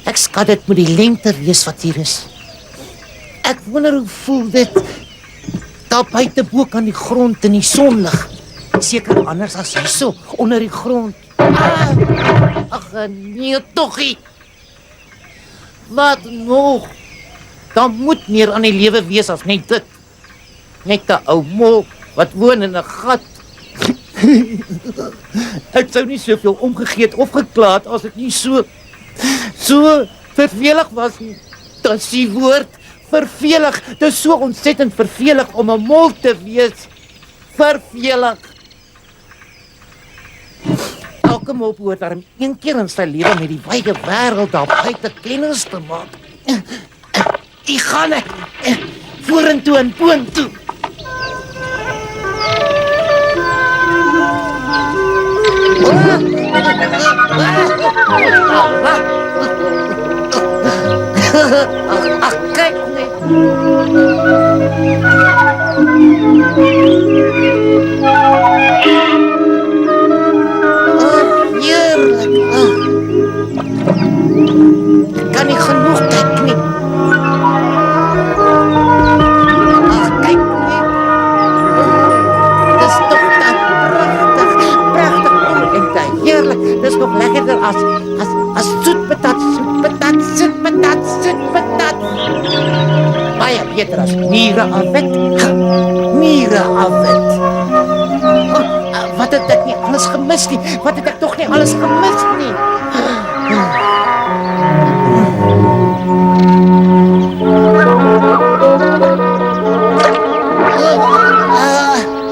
Ek skat dit moet die lente wees wat hier is. Ek wonder hoe voel dit daar buite bo aan die grond in die sonlig. Seker anders as hierso onder die grond. Ag nee togie. Wat nog? Daar moet meer aan die lewe wees as net dit. Net 'n ou mol wat woon in 'n gat. Ek sou nie soveel omgegee het of geklaat as dit nie so vervelig was nie. Dit is die woord vervelig. Dit is so ontsettend vervelig om 'n mol te wees. Vervelig. Elke mol behoort daarom een keer in sy lewe met die wyde wêreld daar buite kennis te maak. Ek gaan vorentoe en boontoe. Ach, kyk net. Heerlik. Ek kan nie genoeg kyk nie. Ach, kyk net. Dis toch dan prachtig en te heerlik. Dis nog lekkerder as soetpatat. Baie beter as mure afwet. Wat het ek nie alles gemis nie? Wat het ek toch nie alles gemis nie?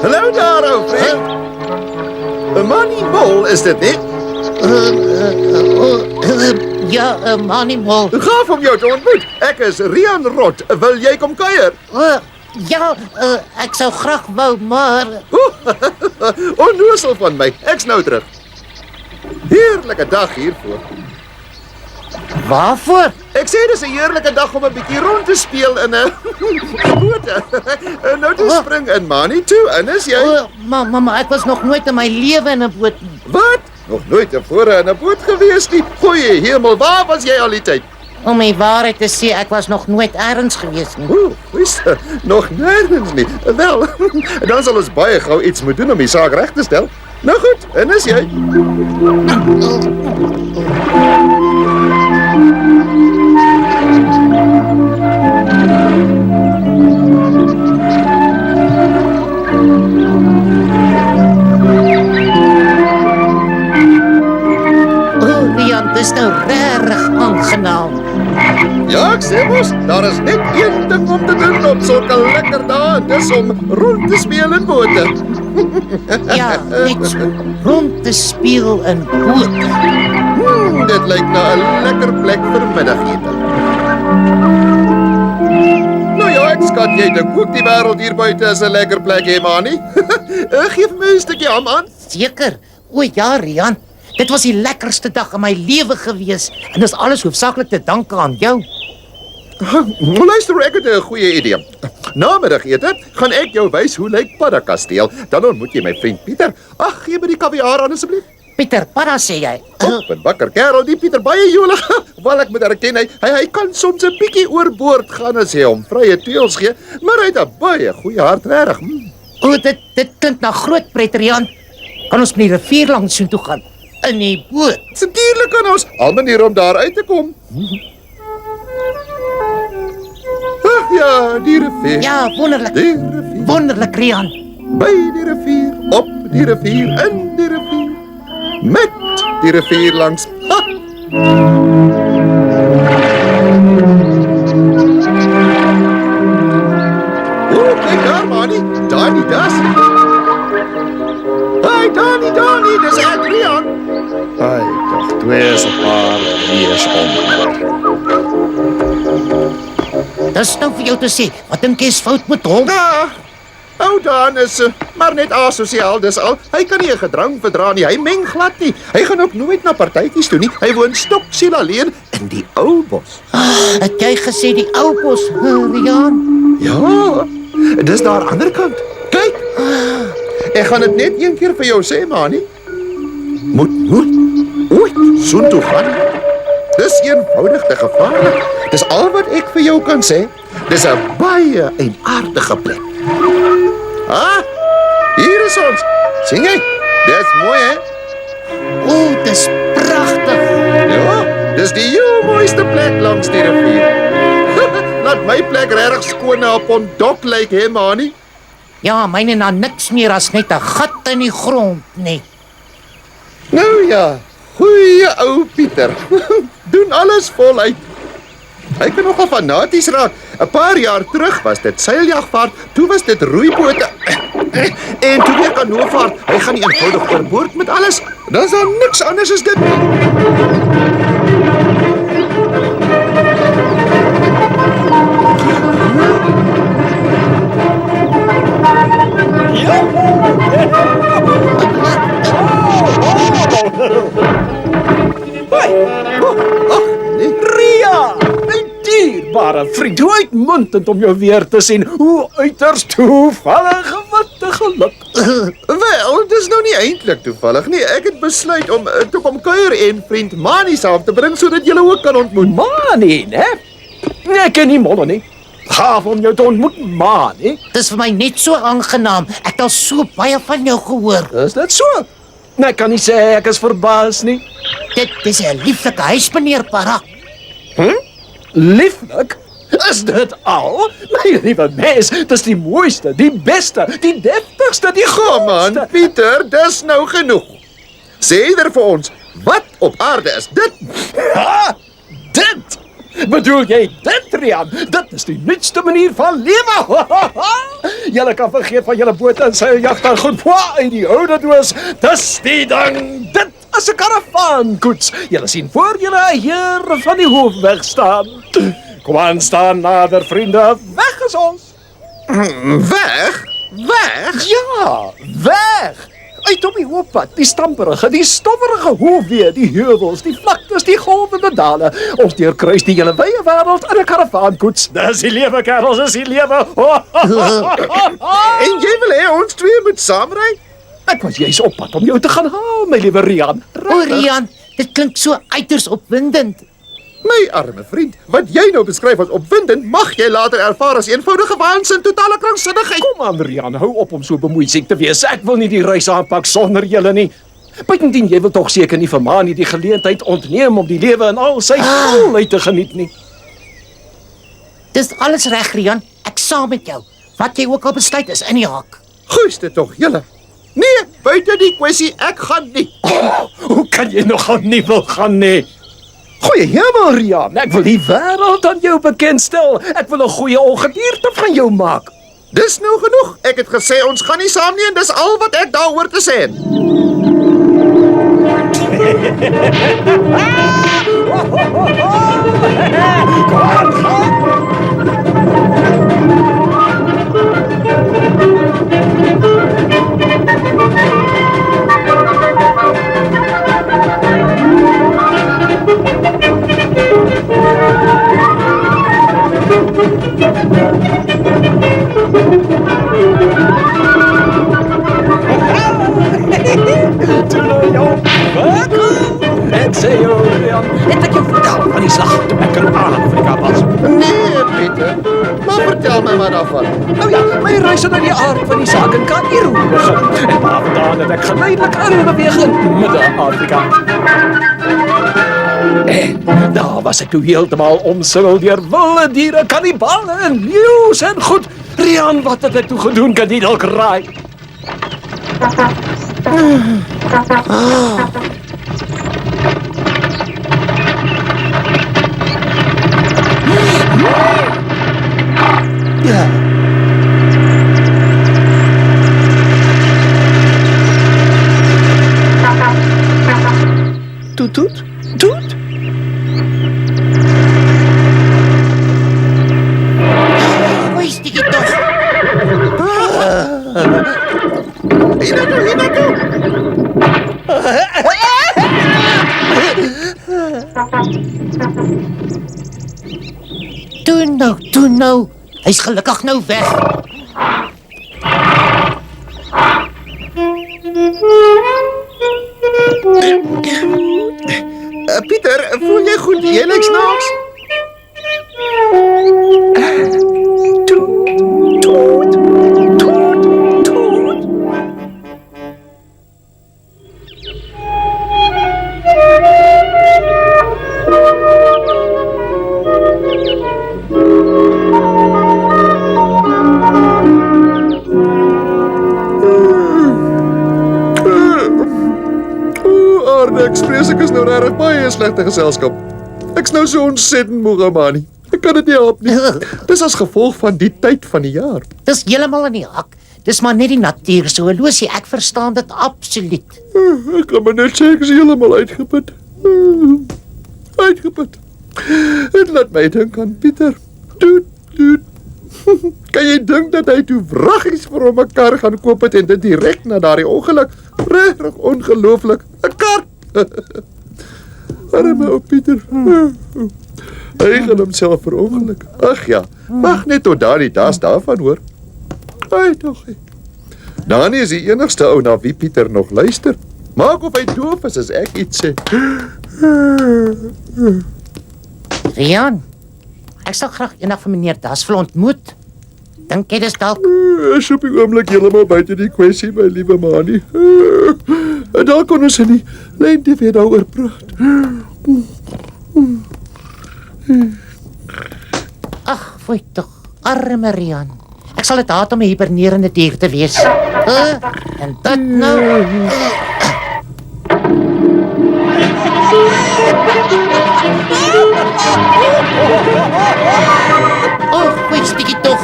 Hallo daar, ou vriend. 'n Mannie Mol is dit nie? Ja, Manimol. Gaaf om jou te ontmoet. Ek is Rian Rot. Wil jy kom kuier? Ja, ek sou graag wou, maar... Onnoosel van my. Ek's nou terug. Heerlike dag hiervoor. Waarvoor? Ek sê dis 'n heerlike dag om 'n bietjie rond te speel in 'n boot. En nou te spring in Mani toe, en is jy? Maar ek was nog nooit in my lewe in 'n boot nie. Wat? Nog nooit tevore in 'n boot gewees nie. Goeie hemel, waar was jy al die tyd? Om die waarheid te sê, ek was nog nooit ergens gewees nie. Goeie, nog nergens nie. Wel, dan sal ons baie gou iets moet doen om die saak reg te stel. Nou goed, en is jy? Rian, dis nou regtig aangenaam. Ja, ek sê mos, daar is net een ding om te doen op sulke lekker dae, en dis om rond te speel in bote. Ja, net so. Rond te speel in bote. Dit lyk na 'n lekker plek vir middagete. Nou ja, ek skat jy dink ook die wêreld hier buite is 'n lekker plek, hè, Mani? Geef my 'n stukkie ham aan. Seker. O ja, Rian. Dit was die lekkerste dag in my lewe gewees en dis alles hoofsaaklik te danke aan jou. Luister, ek het 'n goeie idee. Namiddagete gaan ek jou wys hoe lyk Paddakasteel. Dan ontmoet jy my vriend Pieter. Ag, gee my die kaviaar aan asseblief. Pieter, Padda sê jy. Met bakker kerel, die Pieter baie jolig. Wel, ek moet erken, hy kan soms 'n bietjie oorboord gaan as jy hom vrye teels gee, maar hy het 'n baie goeie hart regtig. O, dit klink na groot pret, Rian. Kan ons met die rivier langs so toe gaan? In die boot. Natuurlik kan ons, al maniere om daar uit te kom. Ag ja, die rivier. Ja, wonderlik. Die rivier. Wonderlik, Rian. By die rivier, op die rivier, in die rivier. Met die rivier langs. Ha! Kyk daar, Mani. Danny, das. Hey, Danny, dis Adrian. Ai, tog, twee is 'n paar wees om. Dis nou vir jou te sê, wat dink jy is fout met hom? Ja, ou Dan is maar net asosiaal, dis al. Hy kan nie 'n gedrang verdra nie. Hy meng glad nie. Hy gaan ook nooit na partytjies toe nie. Hy woon stopsiel alleen in die ou bos. Het jy gesê die ou bos, Rian? Ja, dis daar aan die ander kant. Kyk. Ek gaan dit net een keer vir jou sê, Mani. Moet ooit soontoe gaan. Dis eenvoudig te gevaarlik. Dis al wat ek vir jou kan sê. Dis 'n baie aardige plek. Ah, hier is ons. Sien jy? Dis mooi, hè? O, dis pragtig. Ja, dis die heel mooiste plek langs die rivier. Laat my plek regtig skoon na 'n pondok lyk, hè, Mani? Ja, myne na niks meer as net 'n gat in die grond, nee. Nou ja, goeie ou Pieter. Doen alles voluit. Hy kan nogal fanaties raak. 'n Paar jaar terug was dit seiljagvaart, toe was dit roeibote. En toe weer kanoevaart. Hy gaan nie eenvoudig oorboord met alles. Dan is daar niks anders as dit nie. Ag, nee. Ria, my dierbare vriend, hoe uitmuntend om jou weer te sien. Hoe uiters toevallig, wat 'n geluk. Wel, dis nou nie eintlik toevallig nie. Ek het besluit om toe kom kuier en vriend Mani saam te bring sodat julle ook kan ontmoet. Mani, né? Nee, ek ken nie Molle nie. Gaaf om jou te ontmoet, Mani. Dis vir my net so aangenaam. Ek het al so baie van jou gehoor. Is dit so? Nee, ek kan nie sê ek is verbaas nie. Dit is 'n lieflike huis, meneer Para. Lieflik? Is dit al? My liewe mens, dis die mooiste, die beste, die deftigste, die Kom aan, grootste. Pieter, dis nou genoeg. Sê er vir ons, wat op aarde is dit? Ha! Dit! Bedoel jy dit, Rian? Dit is die nuutste manier van lewe. Julle kan vergeet van julle bote en seiljagte en goed uit die oude doos. Dis die ding. Dit is 'n karavaankoets. Julle sien voor julle 'n heer van die hoofweg staan. Kom aan, staan nader, vriende. Weg is ons. Weg? Weg? Ja, weg. Uit op die hooppad, die stamperige, die stowwerige hoofwee, die heuvels, die vlaktes, die golvende dale. Ons deurkruis die hele wye wêreld in 'n karavaankoets. Dis die lewe, kerels, dis die lewe. En jy wil hê ons twee moet saamry? Ek was juis op pad om jou te gaan haal, my liewe Rian. O, Rian, dit klink so uiters opwindend. My arme vriend, wat jy nou beskryf as opwindend, mag jy later ervaar as eenvoudige waansin, totale kranksinnigheid. Kom aan, Rian, hou op om so bemoeisiek te wees. Ek wil nie die reis aanpak sonder julle nie. Buitendien, jy wil tog seker nie vir Mani die geleentheid ontneem om die lewe in al sy volheid te geniet nie. Dis alles reg, Rian. Ek saam met jou. Wat jy ook al besluit is in die hak. Goeiste tog, julle. Nee, buite die kwessie, ek gaan nie. Hoe kan jy nogal nie wil gaan nie? Goeie hemel, Rian, ek wil die wêreld aan jou bekendstel. Ek wil 'n goeie ongedierte van jou maak. Dis nou genoeg. Ek het gesê ons gaan nie saam nie en dis al wat ek daaroor te sê het. Kom aan, gaan! Toe jou welkom. Ek sê jou, Rian, het ek jou vertel van die slag toe ek in Afrika was. Nee, Pieter. Maar vertel my maar daarvan. Nou ja, my reis het uit die aard van die saak in Kaïro begin. En daarvandaan het ek geleidelik inbeweeg in Midde-Afrika. En daar was ek toe heeltemal omsingel deur wilde diere, kannibale en leeu's en goed. Rian, wat het ek toe gedoen, kan jy dalk raai? Ja. Toet, toet, toet. Hoe is dit toch? Hiernatoe. Toe nou. Hy's gelukkig nou weg. Pieter, voel jy goed? Jy niks snaaks? Ek vrees ek is nou regtig baie slegte geselskap. Ek's nou so ontsettend moeg, Amani. Ek kan dit nie help nie. Dis as gevolg van die tyd van die jaar. Dis heeltemal in die hak. Dis maar net die natuur, so Lucy, ek verstaan dit absoluut. Ek kan maar net sê ek is heeltemal uitgeput. Uitgeput. Dit laat my dink aan Pieter. Toet. Kan jy dink dat hy toe vraggies vir hom 'n kar gaan koop het en dit direk na daardie ongeluk? Regtig ongelooflik. 'n Kar. Arme ou Pieter. Hy gaan homself verongeluk. Ag ja, wag net tot daardie das daarvan hoor. Ai tog. Dani is die enigste ou na wie Pieter nog luister. Maak of hy doof is as ek iets sê. Rian, ek sal graag eendag vir meneer Dasville ontmoet. Dink jy dis dalk? Is op die oomblik heeltemal buite die kwessie, my liewe Mani. Daar kon ons in die lente weer daaroor praat. Ag, foei tog, arme Rian. Ek sal dit haat om 'n hibernerende dier te wees. En dit nou. Oh, foei, stikkie tog.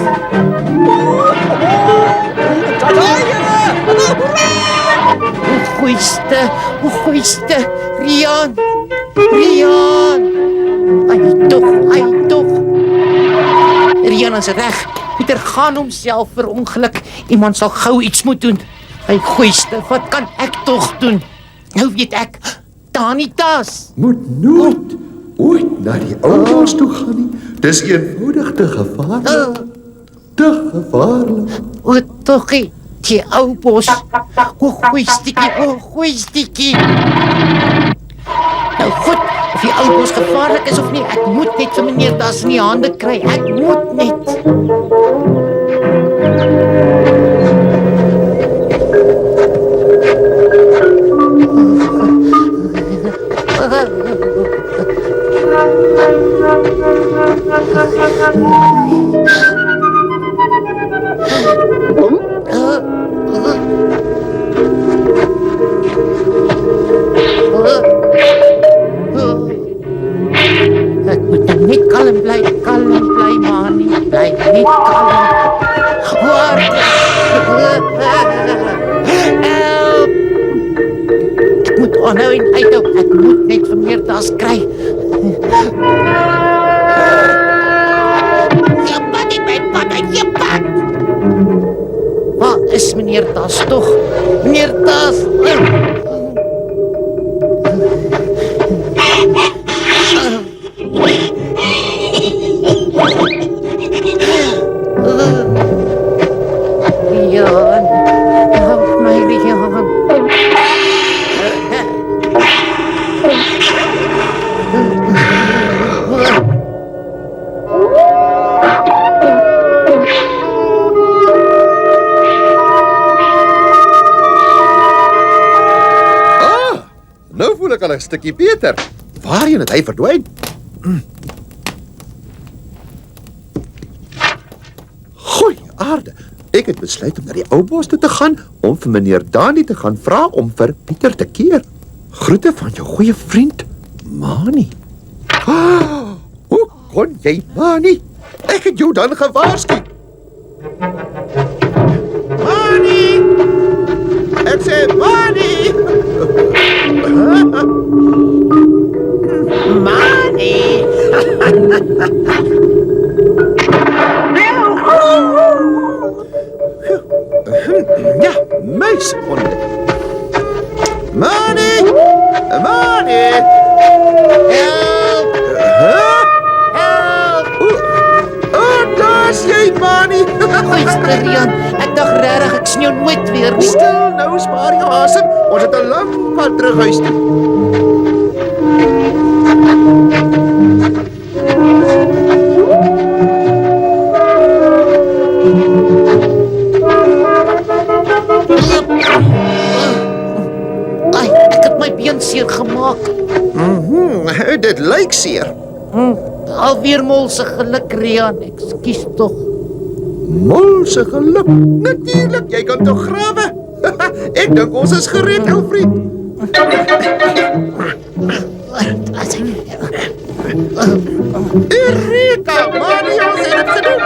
O gooiste, Rian. Ai toch. Rian is reg. Pieter gaan homself verongeluk. Iemand sal gou iets moet doen. Ai gooiste, wat kan ek tog doen? Nou weet ek, Dani Tas. Moet nooit ooit na die ou bos toe gaan nie. Dis eenvoudig te gevaarlik. Te gevaarlik. O, togie. Die ou bos. O, goeistiekie. Nou goed, of die ou bos gevaarlik is of nie, ek moet net vir meneer Das in die hande kry. Ek moet net. Ek moet net kalm bly, Mani. Bly net kalm. Help! Ek moet aanhou en uithou. Ek moet net vir meer Das kry. Jepad! Waar is meneer Das toch? Meneer Das! Rian, help my, Rian. Nou voel ek al 'n stukkie beter. Waarheen het hy verdwyn? Goeie aarde. Ek het besluit om na die ou bos toe te gaan om vir meneer Dani te gaan vra om vir Pieter te keer. Groete van jou goeie vriend, Mani. Hoe kon jy, Mani? Ek het jou dan gewaarsku. Mani! Ek sê Mani! Mani! Meis honde. Mani! Mani! Help! Help! Daar's jy, Mani. Luister, Rian, ek dink regtig ek sien jou nooit weer nie. Stil nou, spaar jou asem. Ons het 'n lang pad terug huis toe. Ai, ek het my been seer gemaak. Dit lyk seer. Alweer mol se geluk, Rian. Ekskuus tog. Mol se geluk. Natuurlik, jy kan tog grawe. Ek dink ons is gered, ou vriend. Erika, Mani, ons het dit gedoen.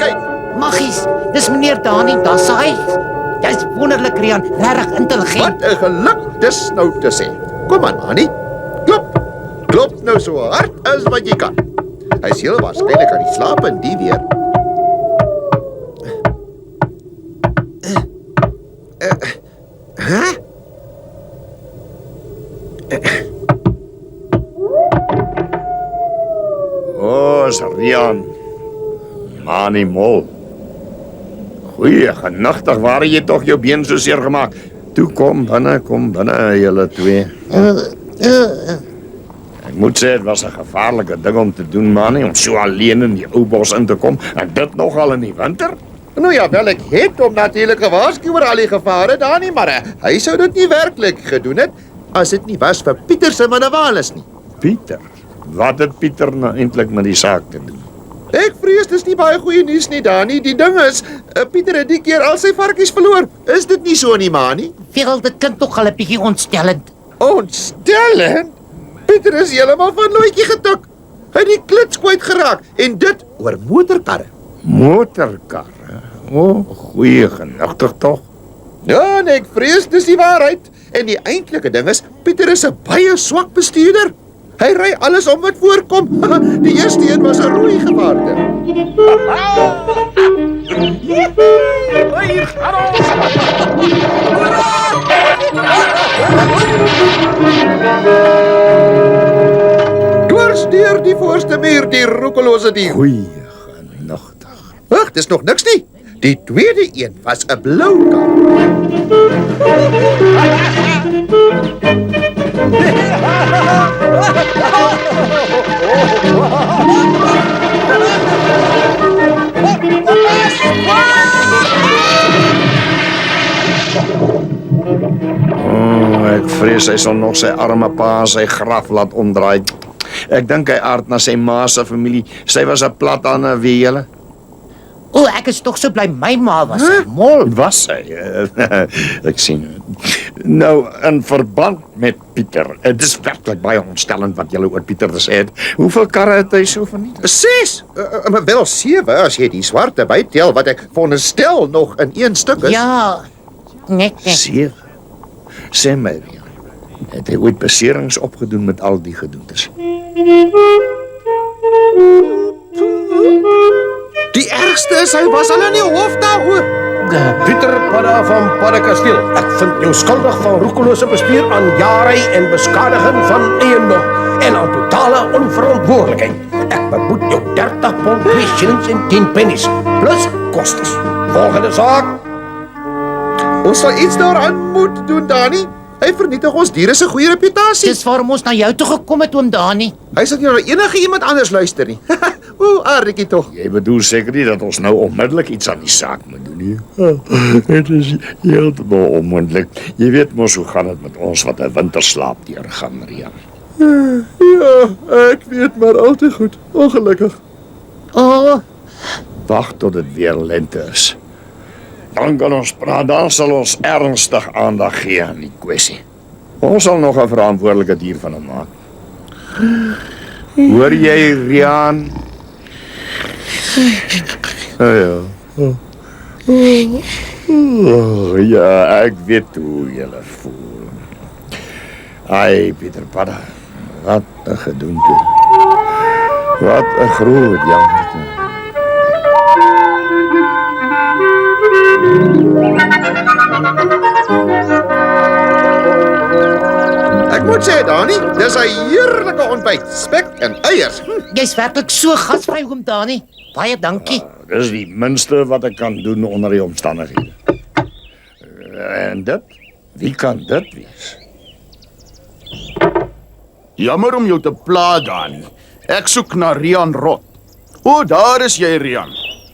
Kyk, Maggies, dis meneer Dani Dassai. Jy's wonderlik, Rian. Regtig intelligent. wat 'n geluk dis nou te sê. Kom aan, Mani. Klop. Klop nou so hard as wat jy kan. Hy's heel waarskynlik aan die slaap in die weer. Hæ? Ons Rian. Mani Mol. Goeie genigtig, waar het jy tog jou been so seer gemaak? Toe kom binne julle twee. Ek moet sê dit was 'n gevaarlike ding om te doen, Mani, om so alleen in die ou bos in te kom en dit nogal in die winter. Nou ja, wel ek het hom natuurlik gewaarsku oor al die gevare daar nie, maar hy sou dit nie werklik gedoen het as dit nie was vir Pieter se manewales nie. Pieter. Wat het Pieter nou eintlik met die saak te doen? Ek vrees dis nie baie goeie nuus nie, Dani. Die ding is, Pieter het die keer al sy varkies verloor. Is dit nie so nie, Mani? Veel, dit klink tog al 'n bietjie ontstellend. Ontstellend. Pieter is heeltemal van loetjie getuk. Hy het die klits kwyt geraak en dit oor motorkarre. Motorkarre. O, goeie genigtig tog. Ja, en ek vrees dis die waarheid. En die eintlike ding is, Pieter is 'n baie swak bestuurder. Hy ry alles om wat voorkom. Die eerste een was 'n rooi gevaarde. Dwars deur die voorste muur, die roekelose dier. Goeie genigtig. Ag, dis nog niks nie. Die tweede een was 'n blou kar. Ek vrees hy sal nog sy arme pa sy graf laat omdraai. Ek dink hy aard na sy ma se familie. Sy was 'n plat aan wie julle. O, ek is tog so bly my ma was 'n mol. Was sy? Ek sien. Nou, in verband met Pieter. Dit is werklik baie ontstellend wat julle oor Pieter gesê het. Hoeveel karre het hy so vernietig? 6, maar wel 7 as jy die swarte bytel wat ek veronderstel nog in een stuk is. Ja. Nee. 7. Sê my, Rian, het hy ooit beserings opgedoen met al die gedoentes? Die ergste is hy was al in die hof daaroor. Pieter Padda van Paddekasteel. Ek vind jou skuldig van roekelose bestuur aan jaarry en beskadiging van eiendom en aan totale onverantwoordelikheid. Ek beboet jou 30 pond 2 shillings en 10 pennies plus kostes. Volgende saak. Ons sal iets daaraan moet doen, Dani. Hy vernietig ons diere se goeie reputasie. Dis waarom ons na jou toe gekom het, oom Dani. Hy sal nie na enige iemand anders luister nie. O, Arikie tog. Jy bedoel seker nie dat ons nou onmiddellik iets aan die saak moet doen nie. Dit is heeltemal onmoontlik. Jy weet mos hoe gaan dit met ons wat 'n winterslaap deurgaan, Rian. Ja, ek weet maar al te goed. Ongelukkig. O, Wag tot dit weer lente is. Dan kan ons praat, dan sal ons ernstig aandag gee aan die kwessie. Ons sal nog 'n verantwoordelike dier van hom maak. Hoor jy, Rian? Ja, ek weet hoe jy voel. Ai, Pieter Padda, wat 'n gedoente. Wat 'n groot jammerte. moet sê, Dani, dis 'n heerlike ontbyt. Spek en eiers. Jy's werklik so gasvry, oom Dani. Baie dankie. Dis die minste wat ek kan doen onder die omstandighede. En dit? Wie kan dit wees? Jammer om jou te pla, Dani. Ek soek na Rian Rot. O, daar is jy, Rian.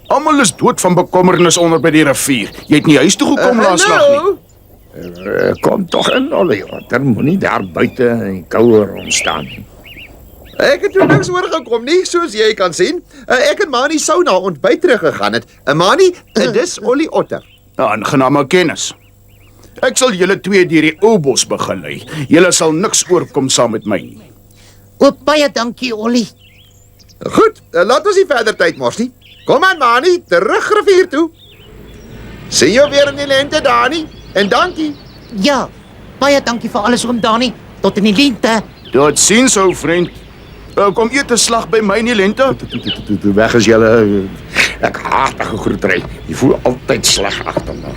Almal is dood van bekommernis onder by die rivier. Jy het nie huis toe gekom laasnag nie. Kom toch in, Ollie. Er moenie daar buite in die koue rondstaan nie. Ek het toe niks oorgekom nie, soos jy kan sien. Ek en Mani sou na ontbyt teruggegaan het. Mani, dis Ollie Otter. Aangename kennis. Ek sal julle twee deur die ou bos begelei. Julle sal niks oorkom saam met my nie. O, baie dankie, Ollie. Goed, laat ons nie verder tyd mors nie. Kom aan, Mani, terug rivier toe. Sien jou weer in die lente, Dani. En dankie. Ja, baie dankie vir alles, oom Dani. Tot in die lente. Tot ziens, ou vriend. Kom eet 'n slag by my in die lente. Toe weg is julle. Ek haat 'n gegroetery. Jy voel altyd sleg agter my.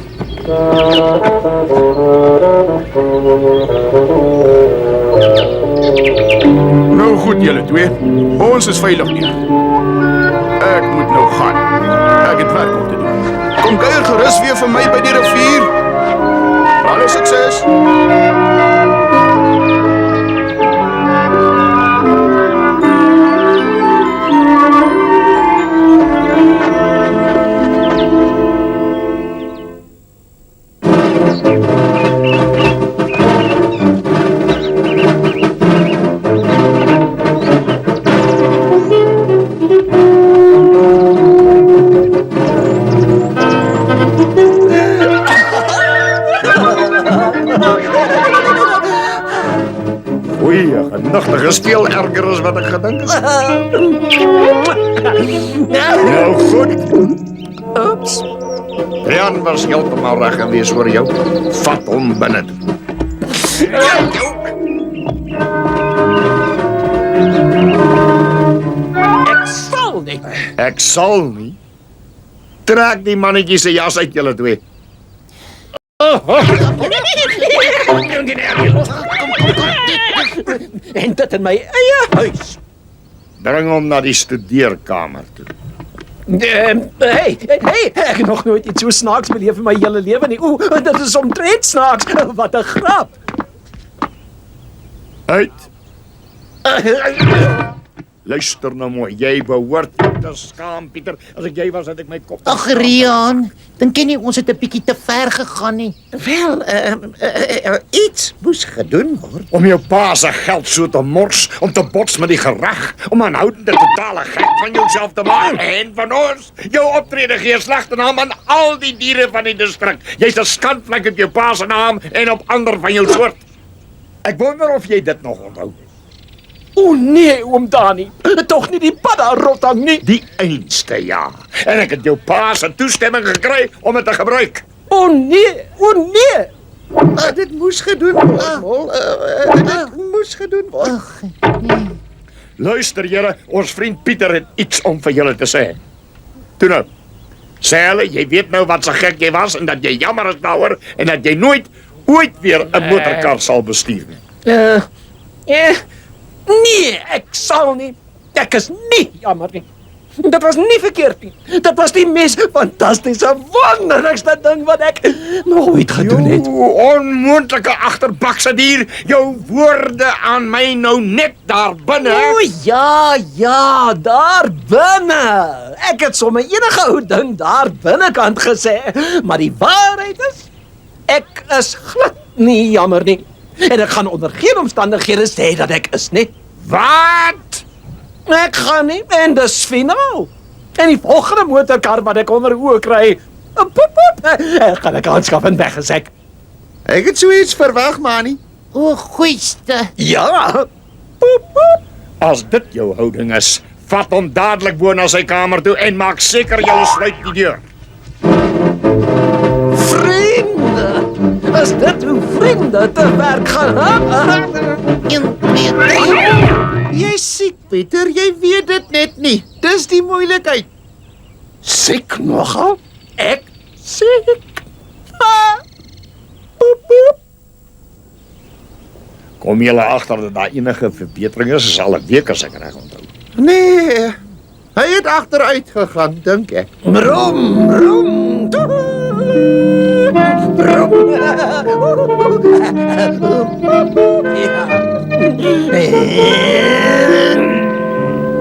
Nou goed, julle twee. Ons is veilig hier. Ek moet nou gaan. Ek het werk om te doen. Kom kuier gerus weer vir my by die rivier. Alle sukses. Goeie, genigtig is veel erger as wat ek gedink het. Nou goed. Oeps. Rian was heeltemal reg gewees oor jou. Vat hom binne toe. Ek sal nie. Trek die mannetjie se jas uit julle twee. En dit in my eie huis. Bring hom na die studeerkamer toe. Hey, ek het nog nooit iets so snaaks beleef in my hele lewe nie. Dit is omtrent snaaks. Wat 'n grap. Uit. Luister nou mooi, jy behoort te skaam, Pieter. As ek jy was, het ek my kop... Ag, Rian, dink jy nie ons het 'n bietjie te ver gegaan nie? Wel, iets moes gedoen word. Om jou pa se geld so te mors, om te bots met die gereg, om aanhoudende totale gek van jouself te maak en van ons. Jou optrede gee slegte naam aan al die diere van die distrik. Jy's 'n skandvlek op jou pa se naam en op ander van jou soort. Ek wonder of jy dit nog onthou. O nee, oom Dani. Tog nie die padda rotang nie. Die einste, ja. En ek het jou pa se toestemming gekry om dit te gebruik. O nee, o nee. Dit moes gedoen word, Mol. Dit moes gedoen word. Ag, nee. Luister julle, ons vriend Pieter het iets om vir julle te sê. Toe nou. Sê hulle, jy weet nou wat so gek jy was en dat jy jammer is daaroor en dat jy nooit ooit weer 'n motorkar sal bestuur nie. Nee, ek sal nie. Ek is nie jammer nie. Dit was nie verkeerd nie. Dit was die mees fantastiese, wonderlikste ding wat ek nog ooit gedoen het. Jou onmoontlike agterbakse dier, jou woorde aan my nou net daar binne. O ja, daar binne. Ek het sommer enige ou ding daar binnekant gesê, maar die waarheid is, ek is glad nie jammer nie. En ek gaan onder geen omstandighede sê dat ek is nie. Wat? Ek gaan nie, en dis finaal. En die volgende motorkar wat ek onder oë kry, gaan ek aanskaf en weggesek. Ek het so iets verwag, Mani. O, goeiste. Ja, As dit jou houding is, vat hom dadelik bo na sy kamer toe en maak seker jy sluit die deur. vriende. Is dit hoe vriende te werk gaan? 1, 2, 3. Jy's siek, Pieter. Jy weet dit net nie. Dis die moeilikheid. Siek nogal? Ek siek? Ha! Poep, poep. Kom julle agter dat daar enige verbetering is al 'n week as ek reg onthou. Nee, hy het agteruit gegaan, dink ek. Brom, brom.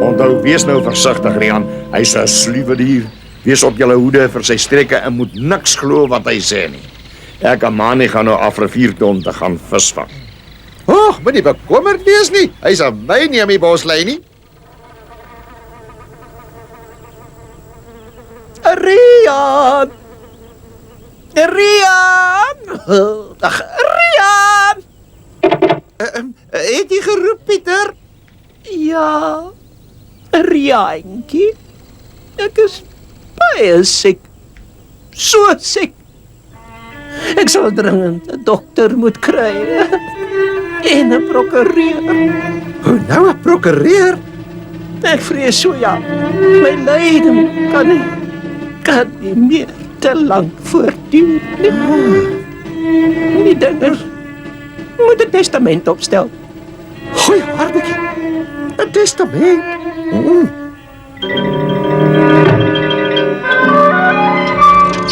Onthou, wees nou versigtig, Rian. Hy's 'n sluwe dier. Wees op julle hoede vir sy streke en moet niks glo wat hy sê nie. Ek en Mani gaan nou af rivier toe om te gaan visvang. Och, moet nie bekommerd wees nie. Hy's aan my nie om die boslei nie. Rian! Rian! Ag, Rian! Het jy geroep, Pieter? Ja, Riantjie. Ek is baie siek. So siek. Ek sal dringend 'n dokter moet kry. En 'n prokureur. Hoe nou 'n prokureur? Ek vrees so ja. My lyding kan nie meer te lank voortduur nie. Die dingers moet 'n testament opstel. Goeie hartjie. 'n Testament.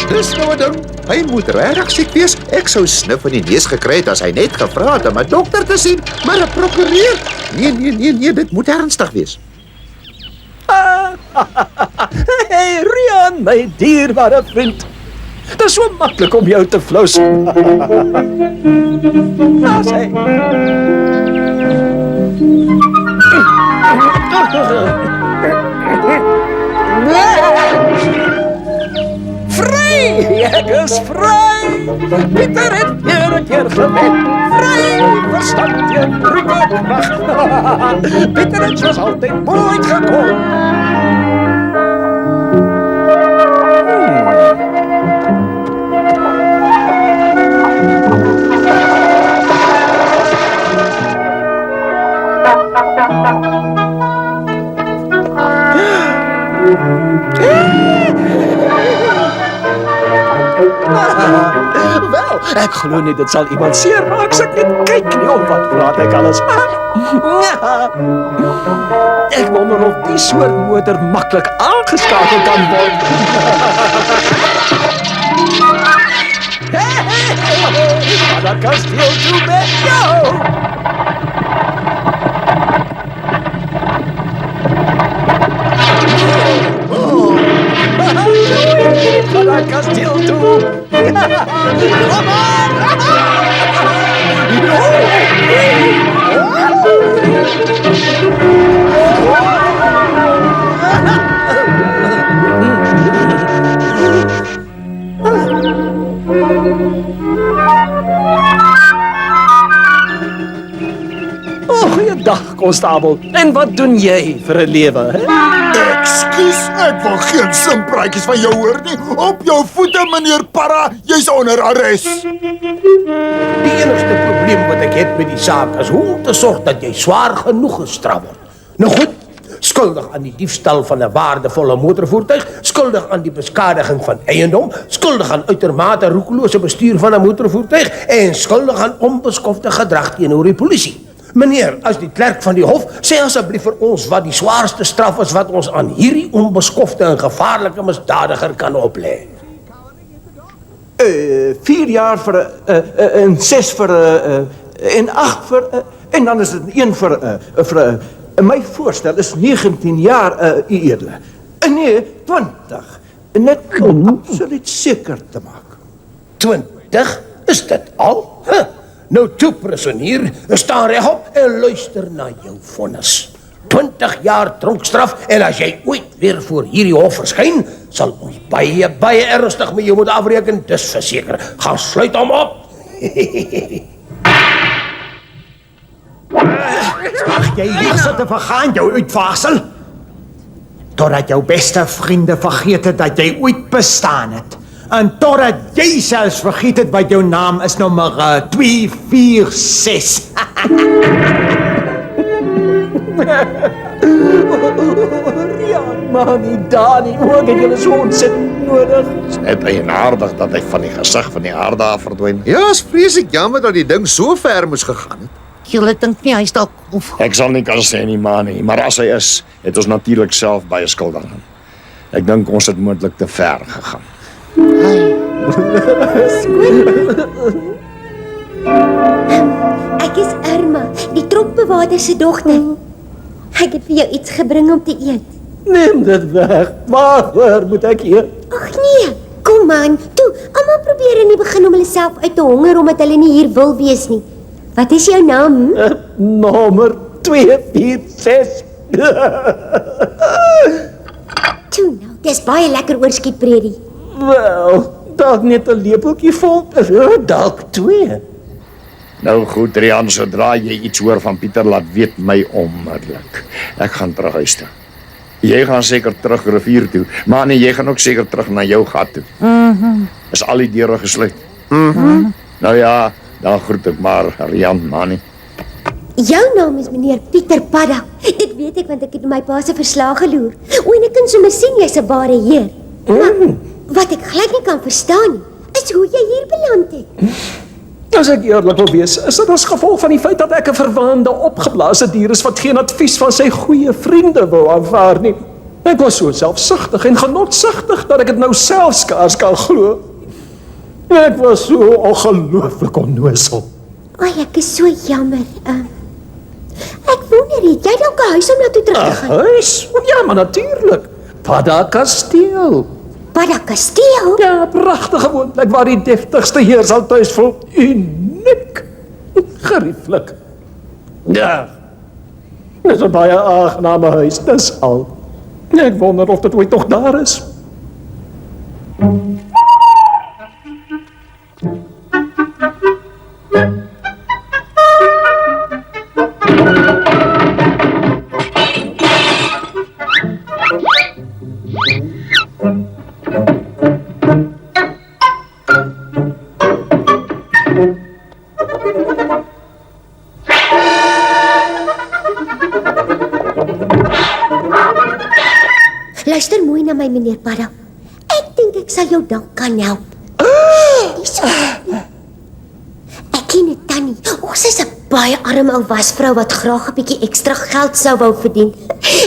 Dis nou 'n ding. Hy moet regtig siek wees. Ek sou snif in die neus gekry het as hy net gevra het om 'n dokter te sien, maar 'n prokureur? Nee, dit moet ernstig wees. Hey Rian, my dierbare vriend. Dit is so maklik om jou te flous. Nou sê. Vry! Ek is vry! Pieter het weer 'n keer gewen. Vry! Verstand teen rugkrag. Pieter het soos altyd mooi gekom. Wel, ek glo nie dit sal iemand seermaak as ek net kyk nie op wat praat ek alles maar. Ek wonder of die soort motor maklik aangeskakel kan word. Maar dat kasteel toe met jou. Dat kasteel toe. Kom aan! Goeiedag, konstabel. En wat doen jy vir 'n lewe, hè? Ekskuus, ek wil geen simpraatjies van jou hoor nie. Op jou voete, meneer Parra, jy's onder arrest. Die enigste probleem wat ek het met die saak is hoe om te sorg dat jy swaar genoeg gestraf word. Nou goed, skuldig aan die diefstal van 'n waardevolle motorvoertuig, skuldig aan die beskadiging van eiendom, skuldig aan uitermate roekelose bestuur van 'n motorvoertuig en skuldig aan onbeskofte gedrag teenoor die polisie. Meneer, as die klerk van die hof, sê asseblief vir ons wat die swaarste straf is wat ons aan hierdie onbeskofte en gevaarlike misdadiger kan oplê. 4 jaar vir en 6 vir en 8 vir en dan is dit 1 vir my voorstel is 19 jaar u edele. Nee, 20. Net om absoluut seker te maak. 20? Is dit al? Huh. Nou toe, prisonier, staan regop en luister na jou vonnis. 20 jaar tronkstraf en as jy ooit weer voor hierdie hof verskyn, sal ons baie ernstig met jou moet afreken, dis verseker. Gaan sluit hom op. Ag, jy hier sit te vergaan jou uitvaagsel. Totdat jou beste vriende vergeet het dat jy ooit bestaan het. En totdat jy selfs vergeet het wat jou naam is, nommer 246. Rian, Mani, Dani, ook het julle so ontsettend nodig. Net eienaardig dat hy van die gesig van die aarde af verdwyn. Ja, is vreeslik jammer dat die ding so ver moes gegaan het. julle dink nie hy's dalk of Ek sal nie kan sê nie, maar nie, maar as hy is, het ons natuurlik self baie skuld aan. Ek dink ons het moontlik te ver gegaan. Ek is Irma, die tropbewaarder se dogter. Ek het vir jou iets gebring om te eet. Neem dit weg. Waarvoor moet ek eet? Ag nee, kom aan. Toe, almal probeer in die begin om hulle self uit te honger omdat hulle nie hier wil wees nie. Wat is jou naam? Nommer 246. Toe nou, dis baie lekker oorskietbredie. Wel, dalk net 'n lepeltjie vol, dalk 2. Nou goed, Rian, sodra jy iets hoor van Pieter, laat weet my onmiddellik. Ek gaan terug huis toe. Jy gaan seker terug rivier toe, maar nee, jy gaan ook seker terug na jou gat toe. Is al die deure gesluit? Nou ja, dan groet ek maar Rian, Mani. Jou naam is meneer Pieter Padda. Dit weet ek want ek het my pa se verslae geloer. O, en ek kan sommer sien jy's 'n ware heer. Maar wat ek glad nie kan verstaan nie, is hoe jy hier beland het. As ek eerlik wil wees, is dit as gevolg van die feit dat ek 'n verwaande, opgeblaasde dier is wat geen advies van sy goeie vriende wou aanvaar nie. Ek was so selfsugtig en genotsugtig dat ek dit nou self skaars kan glo. Ek was so ongelooflik onnoosel. Ag, ek is so jammer. Ek wonder, het jy dalk 'n huis om na toe terug te gaan? Huis? Ja, maar natuurlik. Padda Kasteel. Padda Kasteel? Ja, pragtige woonplek waar die deftigste heer sal tuis voel. Uniek. Gerieflik. Ja. Dis 'n baie aangename huis, dis al. Ek wonder of dit ooit nog daar is. Luister mooi na my, meneer Padda. Ek dink ek sal jou dalk kan help. Dis ek ken 'n tannie. Sy's 'n baie arm ou wasvrou wat graag 'n bietjie ekstra geld sou wou verdien.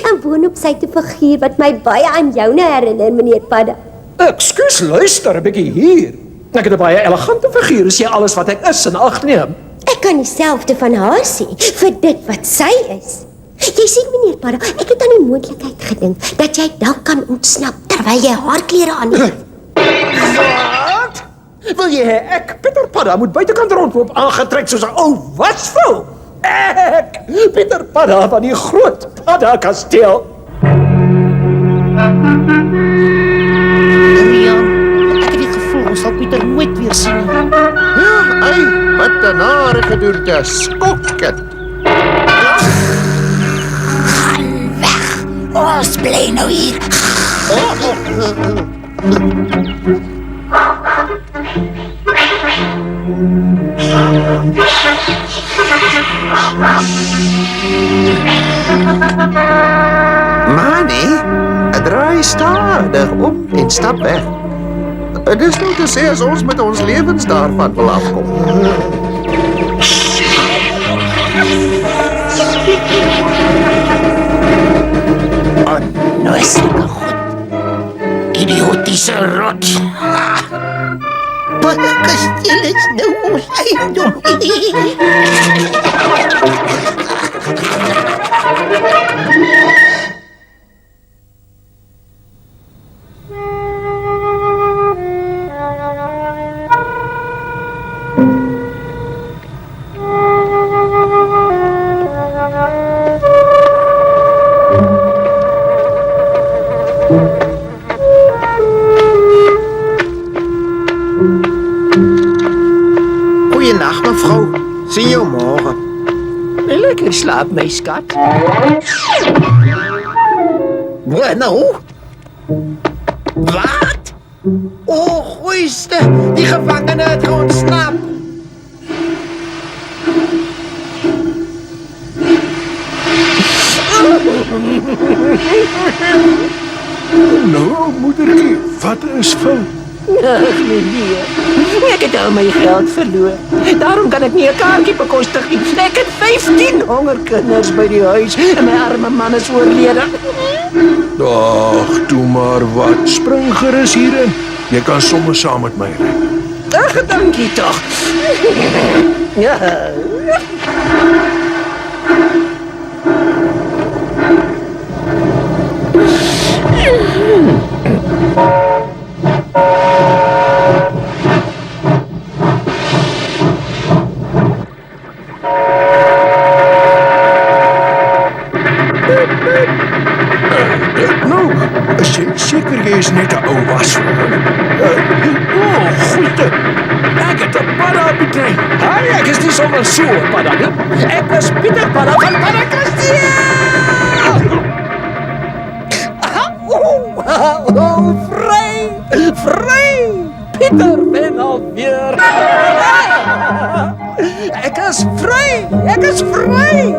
En boonop sy te figuur wat my baie aan joune herinner, meneer Padda. Ekskuus, luister 'n bietjie hier. Ek het 'n baie elegante figuur as jy alles wat ek is in ag neem. Ek kan dieselfde van haar sê, vir dit wat sy is. Jy sien, meneer Padda, ek het aan die moontlikheid gedink dat jy dalk kan ontsnap terwyl jy haar klere aan het. Wat? Wil jy hê ek, Pieter Padda, moet buitekant rondloop aangetrek soos 'n ou wasvrou? Ek, Pieter Padda van die groot Padda Kasteel. Rian, ek het die gevoel ons sal Pieter nooit weer sien nie. Ja, ei, wat 'n nare gedoente. Skokket. Ons bly nou hier. Mani, draai stadig om en stap weg. Dis nou te sê as ons met ons lewens daarvan wil afkom. Onnozelike God. Idiotiese rot. Padda Kasteel is nou ons eiendom. Goeienacht, mevrou. Sien jou morgen. Lekker slaap, my skat. Wat nou? Wat? O, goeiste, die gevangene het ontsnap. Nou, moedertjie, wat is fout? Ag, meneer, ek het al my geld verloor. Daarom kan ek nie 'n kaartjie bekostig nie. Ek het 15 hongerkinders by die huis en my arme man is oorlede. Ag, toe maar wat. Spring gerus hierin. Jy kan sommer saam met my ry. Ag, dankie tog. Ja. Nou, is jy seker jy is net 'n ou wasvrouw? Goeie. Ek het 'n padda betrein. Hey, ek is nie sommer so 'n padda nie. Ek is Pieter Padda van Paddakasteel. Vry! Vry! Pieter ben alweer. Ek is vry! Ek is vry!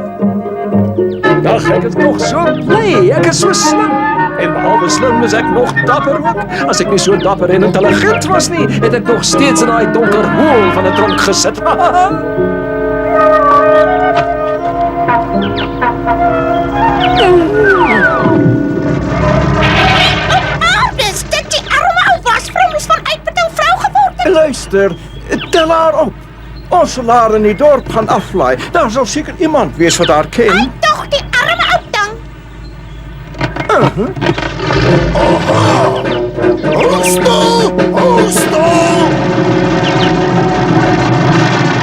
Ag, ek is nog so bly. Ek is so slim. En behalwe slim is ek nog dapper ook. As ek nie so dapper en intelligent was nie, het ek nog steeds in daai donker hoel van 'n tronk gesit. Dis dit die arme ou wasvrou moes van uitbetaal vrou geword het. Luister, tel haar op. Ons sal haar in die dorp gaan aflaai. Daar sal seker iemand wees wat haar ken. Tog die arme ou ding.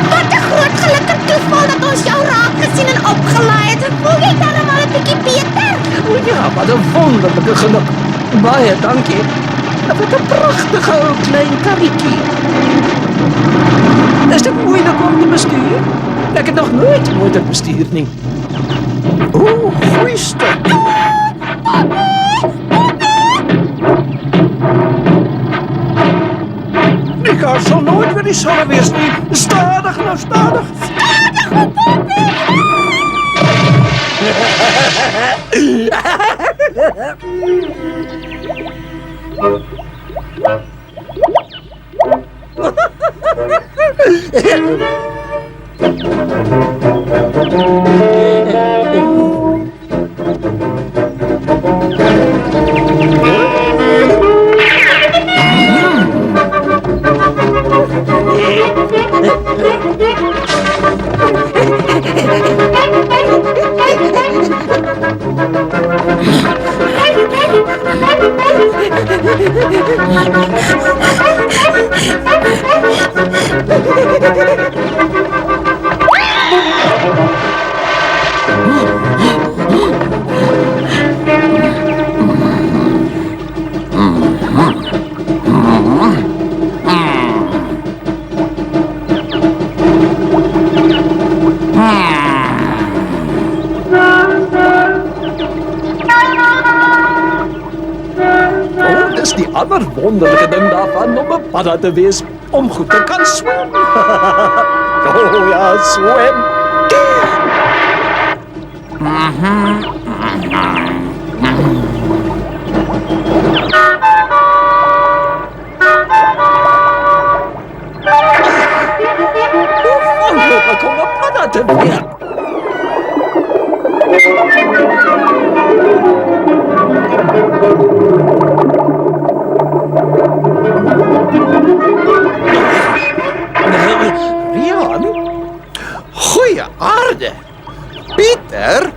Wat 'n groot gelukkige toeval dat ons jou raak gesien en opgelaai het. Voel jy dan maar 'n bietjie beter? O ja, wat 'n wonderlike geluk. Baie dankie. Wat 'n pragtige ou klein karretjie. Is dit moeilik om te bestuur? Ek het nog nooit motor bestuur nie. Oeh, goeie stuk. Die kar sal nooit weer dieselfde wees nie. Stadig nou, stadig. Dis die ander wonderlike ding daarvan om 'n padda te wees, om goed te kan swem. Oh ja, swem. Hoe wonderlik om 'n padda te wees. Rian? Goeie aarde. Pieter?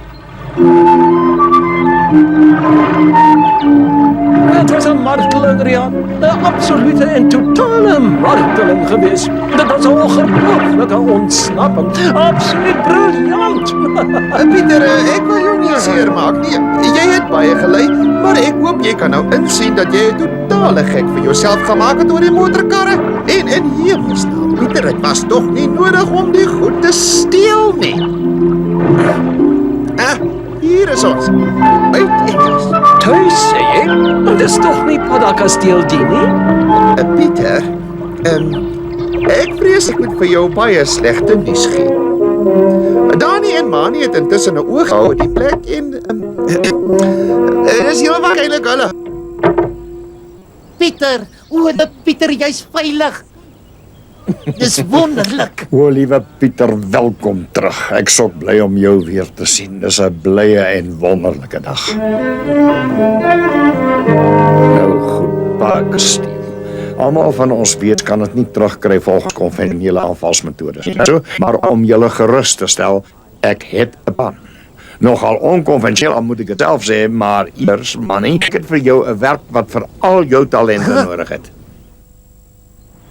Het was 'n marteling, Rian. 'n Absolute en totale marteling geweest. Dit was 'n ongelooflike ontsnapping. Absoluut briljant. Pieter, ek wil jou nie seermaak nie. Jy het baie gelei, maar ek hoop jy kan nou insien dat jy 'n totale gek vir jouself gemaak het oor die motorkarre. En in hemelsnaam, Pieter, dit was tog nie nodig om die goed te steel nie. Hier is ons. Uit Engels. Thuis, sê jy? Dit is toch nie Paddakasteel die nie? Pieter, ek vrees ek moet vir jou baie slegte nuus gee. Dani en Mani het intussen 'n oog gehou op die plek en is heel waarskynlik hulle. Pieter, Pieter, jy's veilig. Dis wonderlik. O, liewe Pieter, welkom terug. Ek is ook bly om jou weer te sien. Dis 'n blye en wonderlike dag. Nou goed, pa Kasteel. Almal van ons weet kan dit nie terugkry volgens konvensionele aanvalsmetodes nie. So, maar om julle gerus te stel, ek het 'n plan. Nogal onkonvensioneel moet ek dit self sê, maar eers, Manny, ek het vir jou 'n werk wat vir al jou talente nodig het.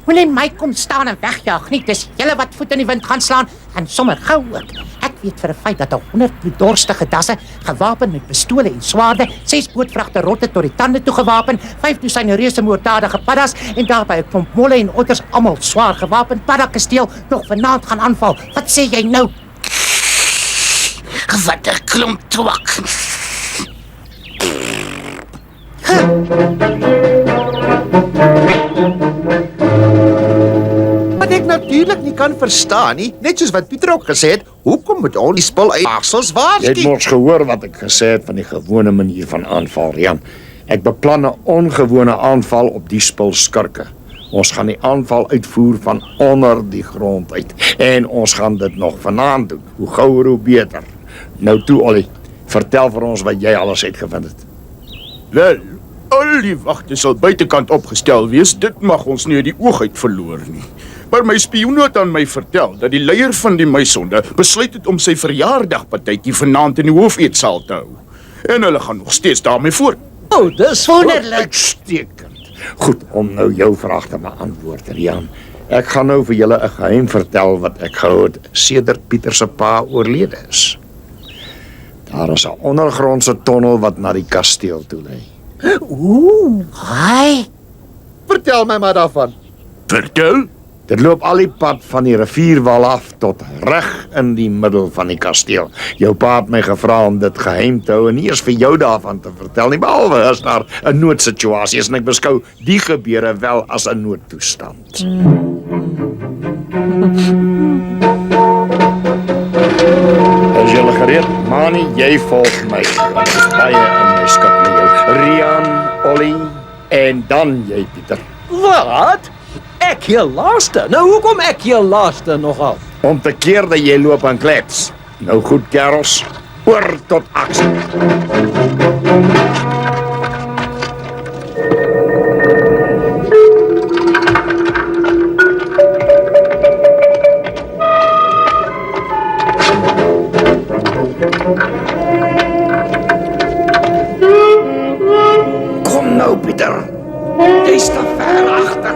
Moenie my kom staan en wegjaag nie. Dis julle wat voet in die wind gaan slaan en sommer gou ook. Ek weet vir 'n feit dat 100 bloeddorstige dasse, gewapen met pistole en swaarde, 6 bootvragte rotte tot die tande toe gewapen, 5 dosyn reuse moorddadige paddas en daarbey 'n klomp molle en otters, almal swaar gewapen, paddakasteel nog vanaand gaan aanval. Wat sê jy nou? Wat 'n klomp twak. Wat ek natuurlik nie kan verstaan nie, net soos wat Pieter ook gesê het, hoekom moet ons die spul uit Axels Jy het waarsku? mos gehoor wat ek gesê het van die gewone manier van aanval, Rian. Ek beplan 'n ongewone aanval op die spulskurke. Ons gaan die aanval uitvoer van onder die grond uit. En ons gaan dit nog vanaand doen. Hoe gouer hoe beter. Nou toe, Ollie, vertel vir ons wat jy alles uitgevind het. Wel, al die wagte sal buitekant opgestel wees, dit mag ons nie uit die oog uit verloor nie. Maar my spioen het aan my vertel dat die leier van die muisonde besluit het om sy verjaardagpartytjie vanaand in die hoofeetsaal te hou. En hulle gaan nog steeds daarmee voort. Dis Wonderlik. Uitstekend. Goed, om nou jou vraag te beantwoord, Rian. Ek gaan nou vir julle 'n geheim vertel wat ek gehou het sedert Pieter se pa oorlede is. Daar is 'n ondergrondse tonnel wat na die kasteel toe lei. Haai. Vertel my maar daarvan. Vertel? Dit loop al die pad van die rivierwal af tot reg in die middel van die kasteel. Jou pa het my gevra om dit geheim te hou en nie eers vir jou daarvan te vertel nie, behalwe as daar 'n noodsituasie is en ek beskou die gebeure wel as 'n noodtoestand. Is julle gereed? Mani, jy volg my. Dit is baie in my skik met jou. Rian, Ollie en dan jy, Pieter. Wat? Ek heel laaste. Nou hoekom ek heel laaste nogal? Om te keer dat jy loop en klets. Nou goed, kerels. Oor tot aksie. Kom nou, Pieter. Jy's te ver agter.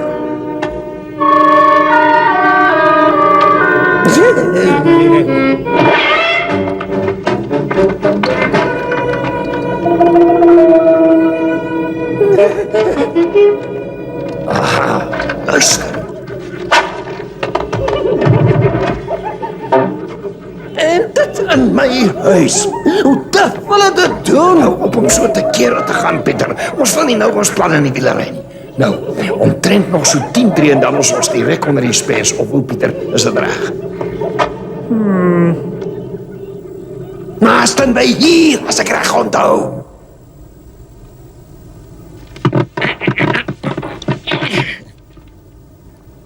Aha, luister. En dit in my huis. Hoe durf hulle dit doen? Nou, op om so te kere te gaan, Pieter. Ons wil nie nou ons planne in die wiele ry nie. Nou, omtrent nog so 10 tree en dan is ons direk onder die spes. Of hoe, Pieter, is dit reg? Naasten by hier, as ek reg onthou.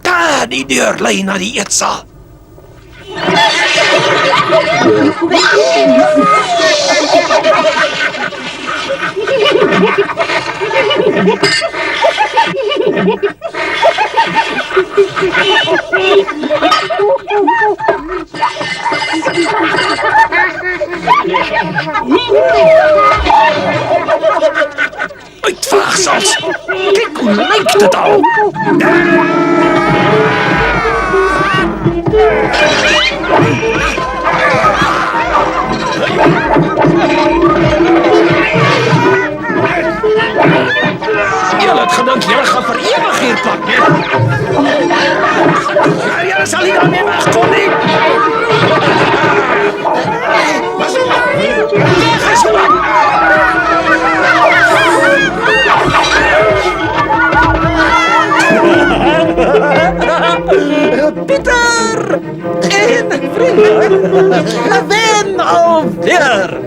Daar, die deur lei na die eetsaal. Uitvaagsels. Kyk hoe lyk dit al. Julle het gedink julle gaan vir ewig hier pad, nee? Ja, julle sal nie daarmee wegkom nie. Weg is man! Pieter! En vriende, wen alweer!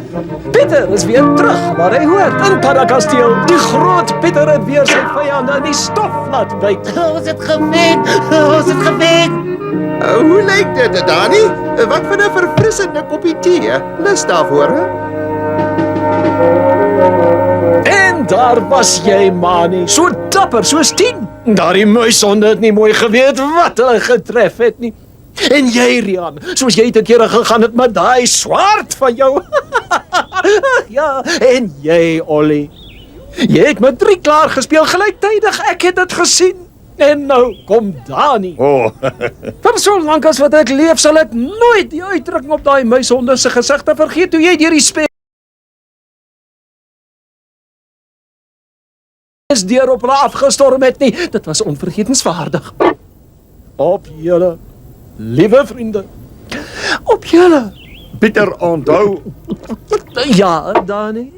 Pieter is weer terug waar hy hoort, in Parakasteel. Die groot Pieter het weer sy vyande in die stof laat byt. Ons het gewen. Ons het gewen. Hoe lyk dit, Dani? Wat van 'n verfrissende koppie tee? Lus daarvoor, hè? En daar was jy, Mani, so dapper soos 10. Daardie muishonde het nie mooi geweet wat hulle getref het nie. En jy, Rian, soos jy te kere gegaan het met daai swaard van jou. Ja, en jy, Ollie. Jy het met 3 klaar gespeel gelyktydig, ek het dit gesien. En nou kom Dani. Vir so lank as wat ek leef, sal ek nooit die uitdrukking op daai muishonde se gesigte vergeet toe jy deur die spel deur op hulle afgestorm het nie. Dit was onvergetenswaardig. Op julle, liewe vriende. Op julle. Pieter, onthou, Ja, Dani.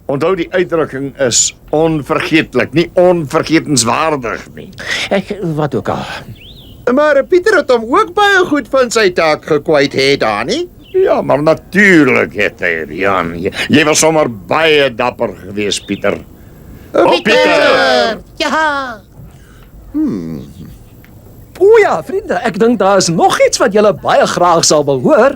onthou die uitdrukking is onvergeetlik, nie onvergetenswaardig nie. Wat ook al. Maar Pieter het hom ook baie goed van sy taak gekwyt, hè, Dani? Ja, maar natuurlijk het hy, Rian. Jy was sommer baie dapper geweest, Pieter. Pieter! Ja. O ja, vriende, ek dink daar is nog iets wat julle baie graag sal wil hoor.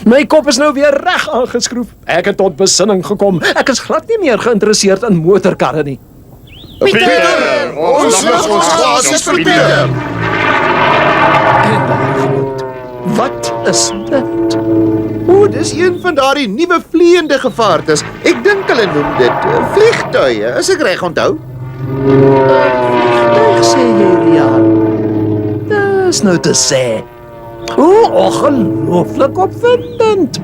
My kop is nou weer reg aangeskroef. Ek het tot besinning gekom. Ek is glad nie meer geïnteresseerd in motorkarre nie. Pieter! Ons glasis vir Pieter! En daar groot. Wat is dit? O, dis een van daardie nuwe vliegende gevaartes. Ek dink hulle noem dit vliegtuie, as ek reg onthou. Ek sê jy, ja. Dis nou te sê. O, ongelooflik opwindend.